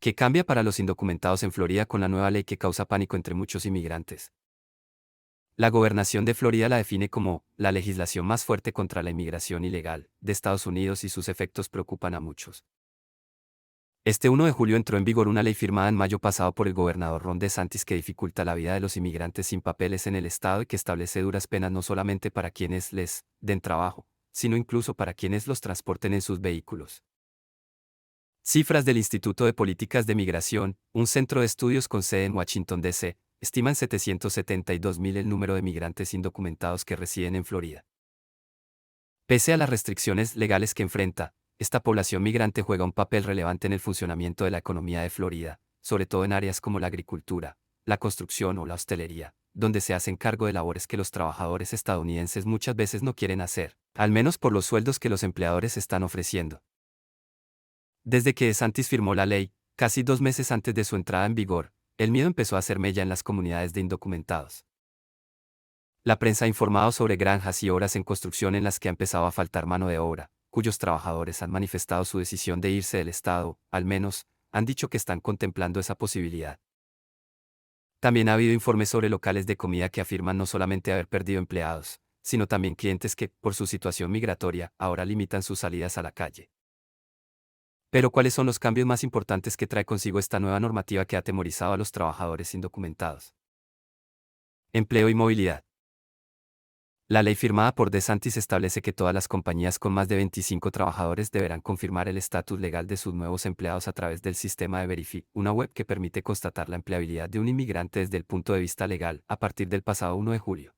¿Qué cambia para los indocumentados en Florida con la nueva ley que causa pánico entre muchos inmigrantes? La gobernación de Florida la define como la legislación más fuerte contra la inmigración ilegal de Estados Unidos y sus efectos preocupan a muchos. Este 1 de julio entró en vigor una ley firmada en mayo pasado por el gobernador Ron DeSantis que dificulta la vida de los inmigrantes sin papeles en el estado y que establece duras penas no solamente para quienes les den trabajo, sino incluso para quienes los transporten en sus vehículos. Cifras del Instituto de Políticas de Migración, un centro de estudios con sede en Washington, D.C., estiman 772.000 el número de migrantes indocumentados que residen en Florida. Pese a las restricciones legales que enfrenta, esta población migrante juega un papel relevante en el funcionamiento de la economía de Florida, sobre todo en áreas como la agricultura, la construcción o la hostelería, donde se hacen cargo de labores que los trabajadores estadounidenses muchas veces no quieren hacer, al menos por los sueldos que los empleadores están ofreciendo. Desde que DeSantis firmó la ley, casi 2 meses antes de su entrada en vigor, el miedo empezó a hacer mella en las comunidades de indocumentados. La prensa ha informado sobre granjas y obras en construcción en las que ha empezado a faltar mano de obra, cuyos trabajadores han manifestado su decisión de irse del estado, al menos, han dicho que están contemplando esa posibilidad. También ha habido informes sobre locales de comida que afirman no solamente haber perdido empleados, sino también clientes que, por su situación migratoria, ahora limitan sus salidas a la calle. Pero ¿cuáles son los cambios más importantes que trae consigo esta nueva normativa que ha atemorizado a los trabajadores indocumentados? Empleo y movilidad. La ley firmada por DeSantis establece que todas las compañías con más de 25 trabajadores deberán confirmar el estatus legal de sus nuevos empleados a través del sistema de Verify, una web que permite constatar la empleabilidad de un inmigrante desde el punto de vista legal a partir del pasado 1 de julio.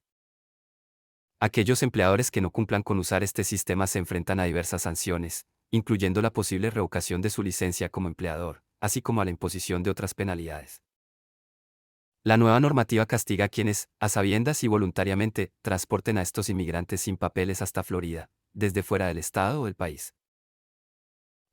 Aquellos empleadores que no cumplan con usar este sistema se enfrentan a diversas sanciones, incluyendo la posible revocación de su licencia como empleador, así como a la imposición de otras penalidades. La nueva normativa castiga a quienes, a sabiendas y voluntariamente, transporten a estos inmigrantes sin papeles hasta Florida, desde fuera del estado o del país.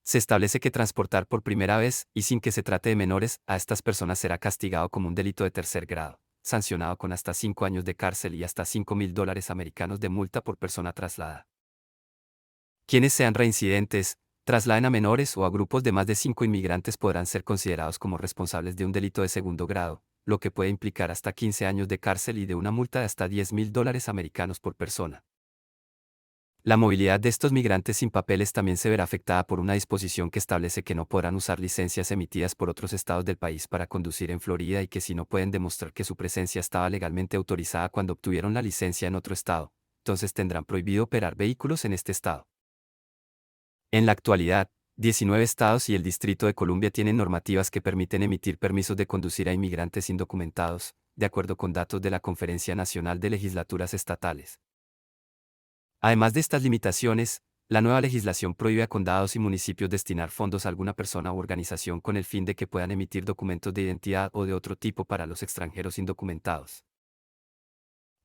Se establece que transportar por primera vez, y sin que se trate de menores, a estas personas será castigado como un delito de tercer grado, sancionado con hasta 5 años de cárcel y hasta $5.000 americanos de multa por persona trasladada. Quienes sean reincidentes, trasladen a menores o a grupos de más de 5 inmigrantes podrán ser considerados como responsables de un delito de segundo grado, lo que puede implicar hasta 15 años de cárcel y de una multa de hasta $10.000 americanos por persona. La movilidad de estos migrantes sin papeles también se verá afectada por una disposición que establece que no podrán usar licencias emitidas por otros estados del país para conducir en Florida y que si no pueden demostrar que su presencia estaba legalmente autorizada cuando obtuvieron la licencia en otro estado, entonces tendrán prohibido operar vehículos en este estado. En la actualidad, 19 estados y el Distrito de Columbia tienen normativas que permiten emitir permisos de conducir a inmigrantes indocumentados, de acuerdo con datos de la Conferencia Nacional de Legislaturas Estatales. Además de estas limitaciones, la nueva legislación prohíbe a condados y municipios destinar fondos a alguna persona u organización con el fin de que puedan emitir documentos de identidad o de otro tipo para los extranjeros indocumentados.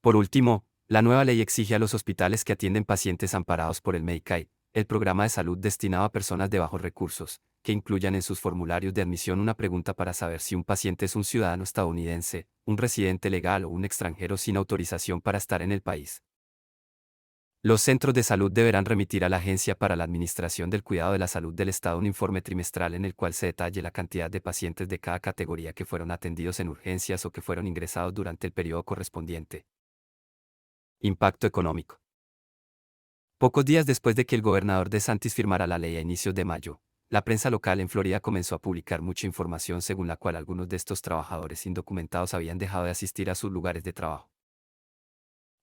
Por último, la nueva ley exige a los hospitales que atienden pacientes amparados por el Medicaid, el programa de salud destinado a personas de bajos recursos, que incluyan en sus formularios de admisión una pregunta para saber si un paciente es un ciudadano estadounidense, un residente legal o un extranjero sin autorización para estar en el país. Los centros de salud deberán remitir a la Agencia para la Administración del Cuidado de la Salud del Estado un informe trimestral en el cual se detalle la cantidad de pacientes de cada categoría que fueron atendidos en urgencias o que fueron ingresados durante el periodo correspondiente. Impacto económico. Pocos días después de que el gobernador DeSantis firmara la ley a inicios de mayo, la prensa local en Florida comenzó a publicar mucha información según la cual algunos de estos trabajadores indocumentados habían dejado de asistir a sus lugares de trabajo.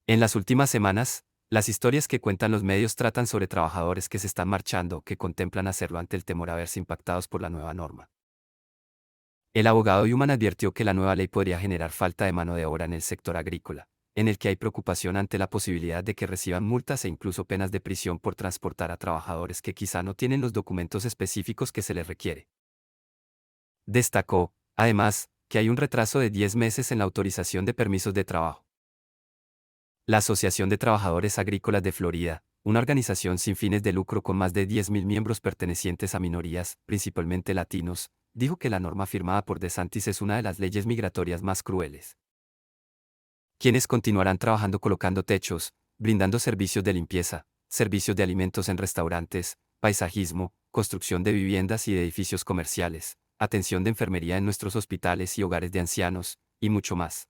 En las últimas semanas, las historias que cuentan los medios tratan sobre trabajadores que se están marchando o que contemplan hacerlo ante el temor a verse impactados por la nueva norma. El abogado Human advirtió que la nueva ley podría generar falta de mano de obra en el sector agrícola, en el que hay preocupación ante la posibilidad de que reciban multas e incluso penas de prisión por transportar a trabajadores que quizá no tienen los documentos específicos que se les requiere. Destacó, además, que hay un retraso de 10 meses en la autorización de permisos de trabajo. La Asociación de Trabajadores Agrícolas de Florida, una organización sin fines de lucro con más de 10.000 miembros pertenecientes a minorías, principalmente latinos, dijo que la norma firmada por DeSantis es una de las leyes migratorias más crueles. Quienes continuarán trabajando colocando techos, brindando servicios de limpieza, servicios de alimentos en restaurantes, paisajismo, construcción de viviendas y de edificios comerciales, atención de enfermería en nuestros hospitales y hogares de ancianos, y mucho más.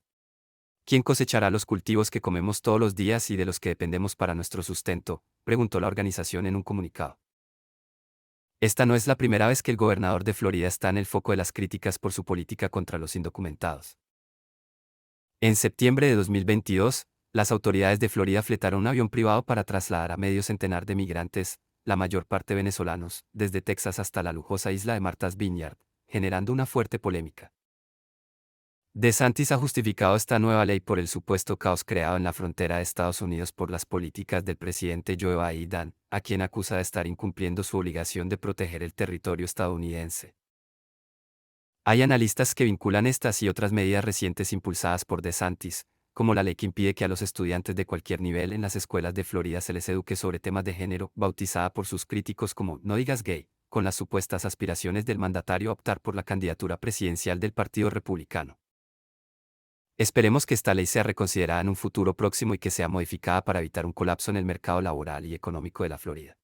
¿Quién cosechará los cultivos que comemos todos los días y de los que dependemos para nuestro sustento?, preguntó la organización en un comunicado. Esta no es la primera vez que el gobernador de Florida está en el foco de las críticas por su política contra los indocumentados. En septiembre de 2022, las autoridades de Florida fletaron un avión privado para trasladar a medio centenar de migrantes, la mayor parte venezolanos, desde Texas hasta la lujosa isla de Martha's Vineyard, generando una fuerte polémica. DeSantis ha justificado esta nueva ley por el supuesto caos creado en la frontera de Estados Unidos por las políticas del presidente Joe Biden, a quien acusa de estar incumpliendo su obligación de proteger el territorio estadounidense. Hay analistas que vinculan estas y otras medidas recientes impulsadas por DeSantis, como la ley que impide que a los estudiantes de cualquier nivel en las escuelas de Florida se les eduque sobre temas de género, bautizada por sus críticos como No digas gay, con las supuestas aspiraciones del mandatario a optar por la candidatura presidencial del Partido Republicano. Esperemos que esta ley sea reconsiderada en un futuro próximo y que sea modificada para evitar un colapso en el mercado laboral y económico de la Florida.